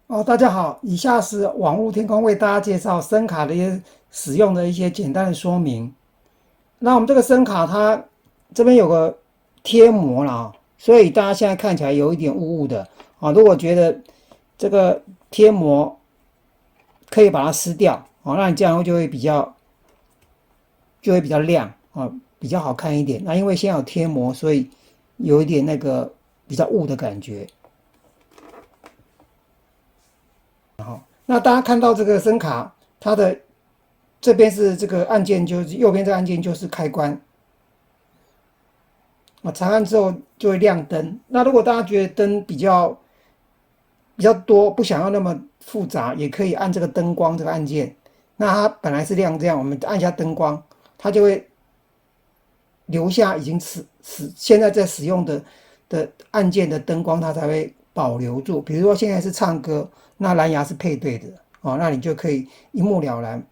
大家好，以下是网络天空为大家介绍声卡的一些使用的一些简单的说明。那我们这个声卡它这边有个贴膜了所以大家现在看起来有一点雾雾的如果觉得这个贴膜可以把它撕掉那你这样就会比较亮比较好看一点。那因为现在有贴膜，所以有一点那个比较雾的感觉。那大家看到这个声卡，它的这边是这个按键，就是右边这个按键就是开关长按之后就会亮灯。那如果大家觉得灯比较多，不想要那么复杂，也可以按这个灯光这个按键。那它本来是亮这样，我们按一下灯光，它就会留下已经现在在使用的按键的灯光，它才会保留住。比如说现在是唱歌，那蓝牙是配对的那你就可以一目了然，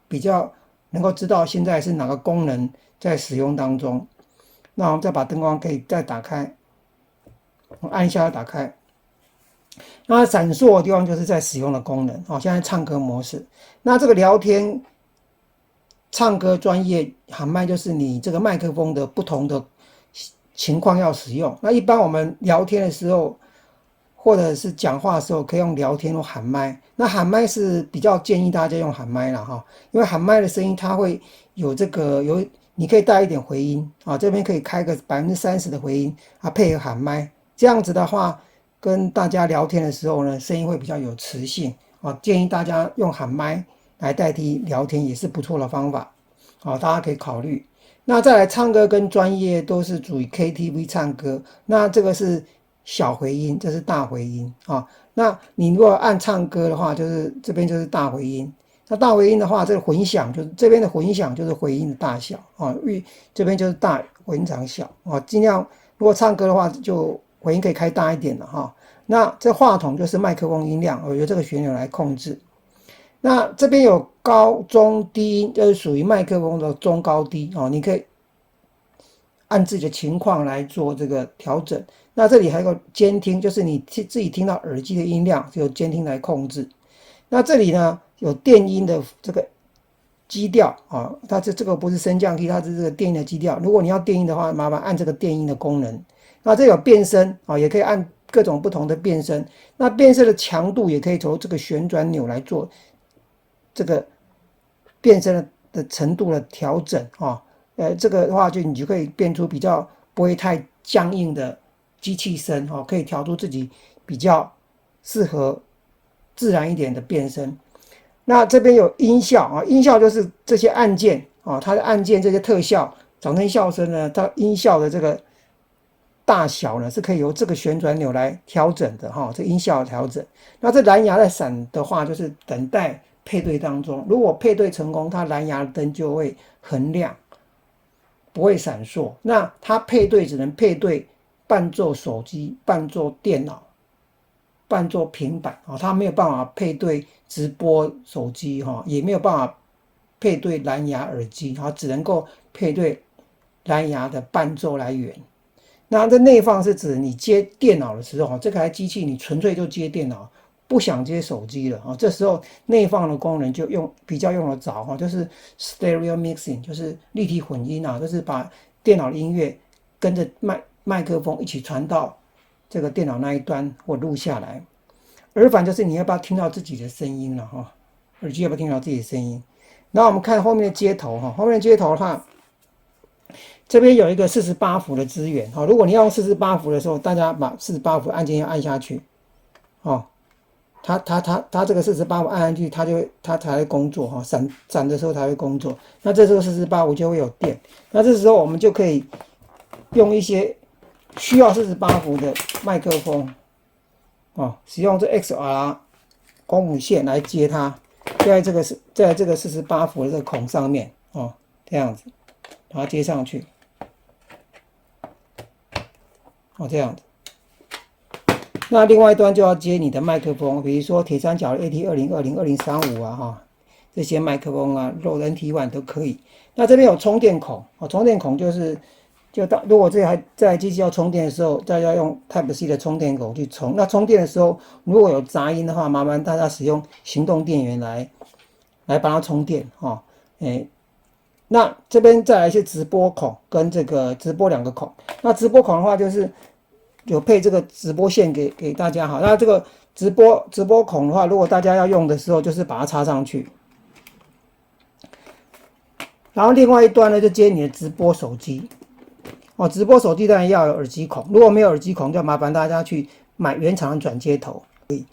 比较能够知道现在是哪个功能在使用当中。那我们再把灯光可以再打开，我按一下打开。那闪烁的地方就是在使用的功能现在唱歌模式。那这个聊天、唱歌、专业喊麦就是你这个麦克风的不同的情况要使用。那一般我们聊天的时候，或者是讲话的时候，可以用聊天或喊麦。那喊麦是比较建议大家用喊麦啦因为喊麦的声音它会有你可以带一点回音这边可以开个30%的回音配合喊麦，这样子的话，跟大家聊天的时候呢，声音会比较有磁性建议大家用喊麦来代替聊天也是不错的方法大家可以考虑。那再来唱歌跟专业都是属于 KTV 唱歌，那这个是小回音，这是大回音那你如果按唱歌的话，就是这边就是大回音。那大回音的话，这个混响就是这边的混响就是回音的大小这边就是大回音长小尽量如果唱歌的话，就回音可以开大一点了那这话筒就是麦克风音量，我由这个旋钮来控制。那这边有高中低音，就是属于麦克风的中高低你可以按自己的情况来做这个调整。那这里还有个监听，就是你自己听到耳机的音量，就由监听来控制。那这里呢有电音的这个基调它这个不是升降机，它是这个电音的基调。如果你要电音的话，麻烦按这个电音的功能。那这有变声也可以按各种不同的变声。那变声的强度也可以从这个旋转钮来做这个变声的程度的调整这个的话你就可以变出比较不会太僵硬的机器声可以调出自己比较适合自然一点的变声。那这边有音效音效就是这些按键它的按键这些特效、掌声、笑声呢，它音效的这个大小呢是可以由这个旋转钮来调整的这音效调整。那这蓝牙在闪的话，就是等待配对当中，如果配对成功，它蓝牙灯就会很亮，不会闪烁。那它配对只能配对伴奏手机、伴奏电脑、伴奏平板它没有办法配对直播手机也没有办法配对蓝牙耳机只能够配对蓝牙的伴奏来源。那这内放是指你接电脑的时候这台机器你纯粹就接电脑，不想接手机了这时候内放的功能就比较用得着就是 stereo mixing， 就是立体混音就是把电脑的音乐跟着麦克风一起传到这个电脑那一端或录下来。耳返就是你要不要听到自己的声音了耳机要不要听到自己的声音。然后我们看后面的接头后面的接头的话，这边有一个48伏的资源如果你要用48伏的时候，大家把48伏按键要按下去它这个48伏按下去，它才会工作闪的时候才会工作。那这时候48伏就会有电，那这时候我们就可以用一些需要48伏的麦克风使用这 XLR 光谱线来接它，在这个48伏的这个孔上面这样子把它接上去这样子。那另外一端就要接你的麦克风，比如说铁三角的 AT2020、2035这些麦克风Rode NT1 都可以。那这边有充电孔充电孔就如果这台机器要充电的时候，大家用 Type C 的充电口去充。那充电的时候如果有杂音的话，麻烦大家使用行动电源来帮它充电哦。那这边再来一些直播孔跟这个直播2个孔。那直播孔的话，就是有配这个直播线给大家哈。那这个直播孔的话，如果大家要用的时候，就是把它插上去。然后另外一端呢，就接你的直播手机。哦，直播手机当然要有耳机孔，如果没有耳机孔，就麻烦大家去买原厂的转接头，可以，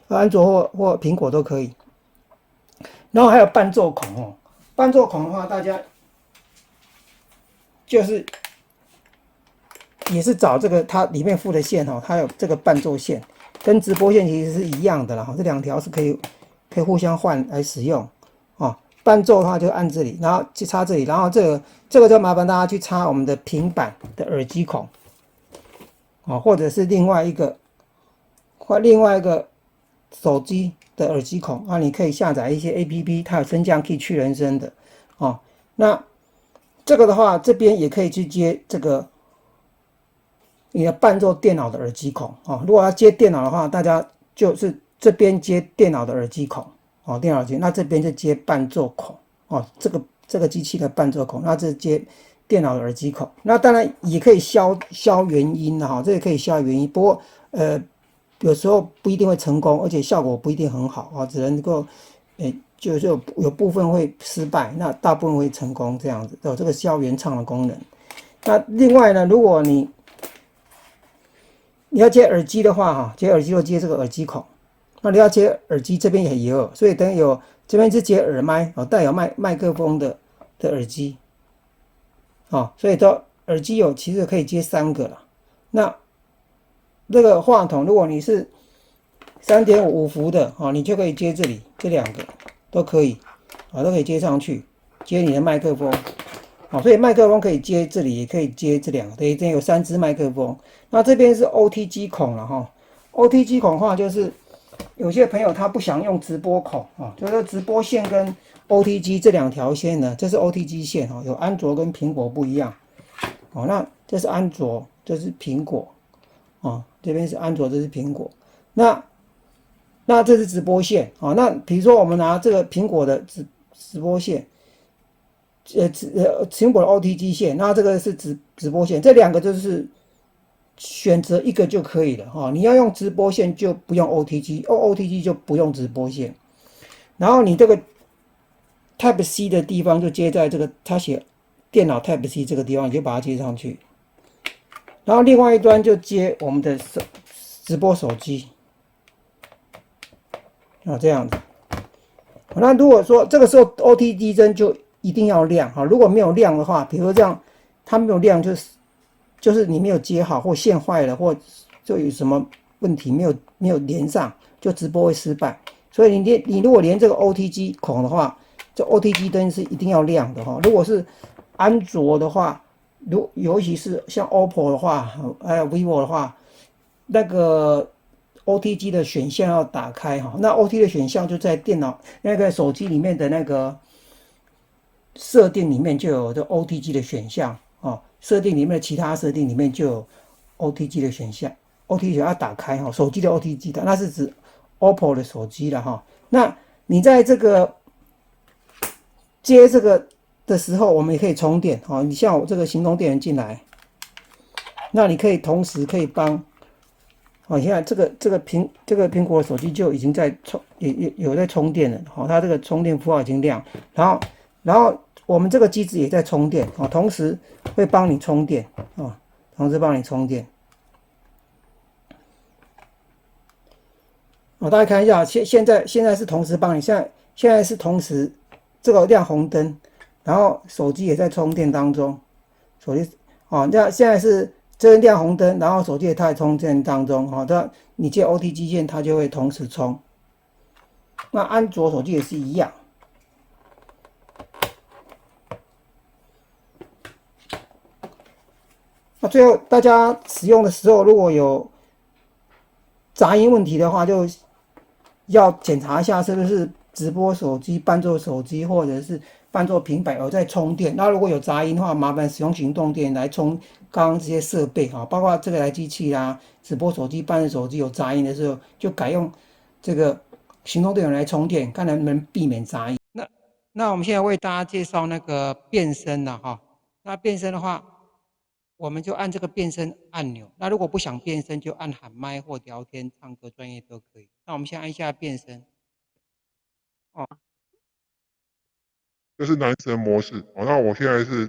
安卓或苹果都可以。然后还有伴奏孔哦，伴奏孔的话，大家就是也是找这个它里面附的线哦，它有这个伴奏线，跟直播线其实是一样的啦，这2条是可以互相换来使用哦。伴奏的话就按这里，然后去插这里，然后这个就麻烦大家去插我们的平板的耳机孔，哦，或者是另外一个手机的耳机孔啊，你可以下载一些 APP， 它有升降器、去人声的哦。那这个的话，这边也可以去接这个你的伴奏电脑的耳机孔哦。如果要接电脑的话，大家就是这边接电脑的耳机孔。哦，电脑机，那这边就接伴奏孔哦，这个机器的伴奏孔，那这接电脑的耳机孔，那当然也可以消原音的哈，这也可以消原音，不过有时候不一定会成功，而且效果不一定很好啊，只能够就有部分会失败，那大部分会成功这样子，有这个消原唱的功能。那另外呢，如果你要接耳机的话哈，接耳机就接这个耳机孔。那你要接耳机，这边也有，所以等于有这边是接耳麦哦，带有麦克风的耳机，哦，所以这耳机其实可以接3个了。那这个话筒，如果你是3.5伏的哦，你就可以接这里这2个都可以啊，都可以接上去，接你的麦克风。好，所以麦克风可以接这里，也可以接这2个，等于有3支麦克风。那这边是 OTG 孔了哈，OTG 孔的话就是有些朋友他不想用直播孔啊，就是直播线跟 OTG 这2条线呢，这是 OTG 线哦，有安卓跟苹果不一样哦。那这是安卓，这是苹果哦，这边是安卓，这是苹果。那这是直播线啊。那比如说我们拿这个苹果的直播线，苹果的 OTG 线，那这个是直播线，这2个就是选择一个就可以了哈。你要用直播线就不用 OTG，OTG 就不用直播线。然后你这个 Type C 的地方就接在这个他写电脑 Type C 这个地方，你就把它接上去。然后另外一端就接我们的直播手机啊，这样子。那如果说这个时候 OTG 灯就一定要亮哈，如果没有亮的话，比如说这样它没有亮，就是你没有接好，或线坏了，或就有什么问题没有连上，就直播会失败。所以你如果连这个 OTG 孔的话，这 OTG 灯是一定要亮的哈。如果是安卓的话，尤其是像 OPPO 的话，还有 vivo 的话，那个 OTG 的选项要打开哈。那 OTG 的选项就在电脑那个手机里面的那个设定里面就有这 OTG 的选项哦。设定里面的其他设定里面就有 OTG 的选项 ，OTG 要打开哈，手机的 OTG 的，那是指 OPPO 的手机了哈。那你在这个接这个的时候，我们也可以充电哦。你像我这个行动电源进来，那你可以同时可以帮哦，现在这个苹果的手机就已经在有在充电了，好，它这个充电符号已经亮，然后我们这个机子也在充电哦，同时会帮你充电哦，同时帮你充电。哦，大家看一下，现在是同时帮你，现在是同时这个亮红灯，然后手机也在充电当中，手机哦，那现在是这边亮红灯，然后手机也在充电当中哦，它你接 OTG 线，它就会同时充。那安卓手机也是一样。那最后大家使用的时候，如果有杂音问题的话，就要检查一下是不是直播手机、伴奏手机，或者是当做平板，有在充电。那如果有杂音的话，麻烦使用行动电源来充刚刚这些设备哈，包括这个台机器啦、直播手机、办公手机有杂音的时候，就改用这个行动电源来充电，看能不能避免杂音。那我们现在为大家介绍那个变声了哈。那变声的话，我们就按这个变声按钮。那如果不想变声，就按喊麦或聊天、唱歌、专业都可以。那我们先按一下变声。哦，这是男神模式。好，那我现在是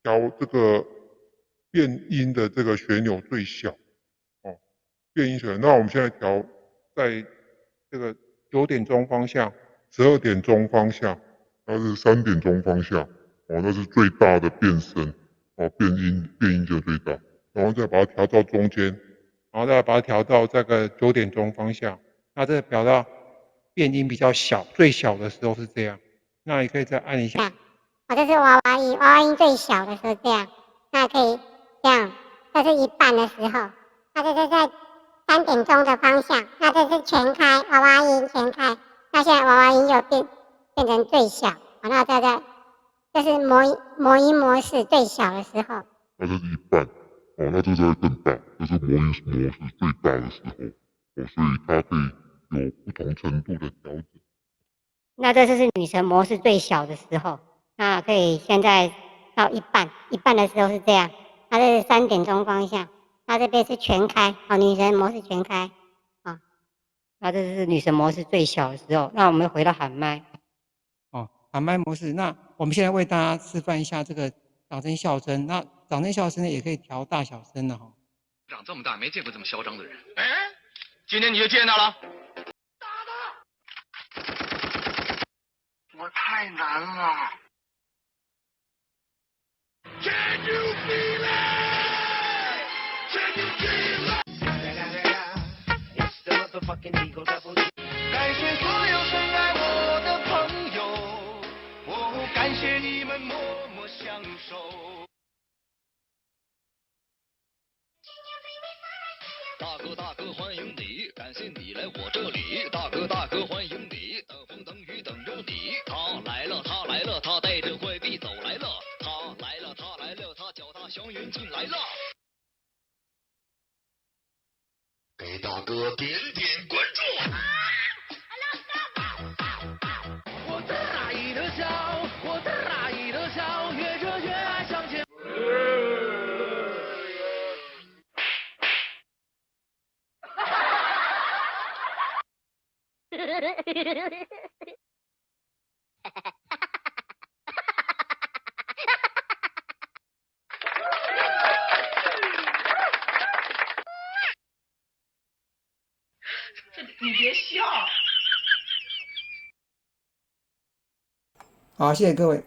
调这个变音的这个旋钮最小。哦，变音旋钮。那我们现在调在这个9点钟方向、12点钟方向，那是3点钟方向。哦，那是最大的变声。哦，变音就最大。然后再把它调到中间，然后再把它调到这个9点钟方向。那这个调到变音比较小，最小的时候是这样。那你可以再按一下。这是娃娃音，娃娃音最小的时候这样，那可以这样，这是一半的时候，那这是在3点钟的方向，那这是全开，娃娃音全开，那现在娃娃音又变成最小，那这是模音模式最小的时候。那这是一半，哦，那这再更大，这是模音模式最大的时候，哦，所以它可以有不同程度的调整。那这是女神模式最小的时候，那可以现在到一半的时候是这样，那这是3点钟方向，那这边是全开，女神模式全开，那这是女神模式最小的时候。那我们回到喊麦，喊麦模式。那我们现在为大家示范一下这个掌声笑声。那掌声笑声呢，也可以调大小声的哈。长这么大没见过这么嚣张的人。哎，今天你就见到了。我太难了。Can you feel it? Can you feel it? It's the motherfucking Eagle Double G。感谢所有深爱我的朋友，哦，感谢你们默默相守。大哥大哥欢迎你，感谢你来我这里。大哥大哥欢迎你，等风等雨等着你。他来了他来了，他带着坏币走来了。他来了他来了，他脚踏祥云进来了。给大哥点点关注。我大意的笑，我大意的笑，越热越爱向前。你别笑。好，谢谢各位。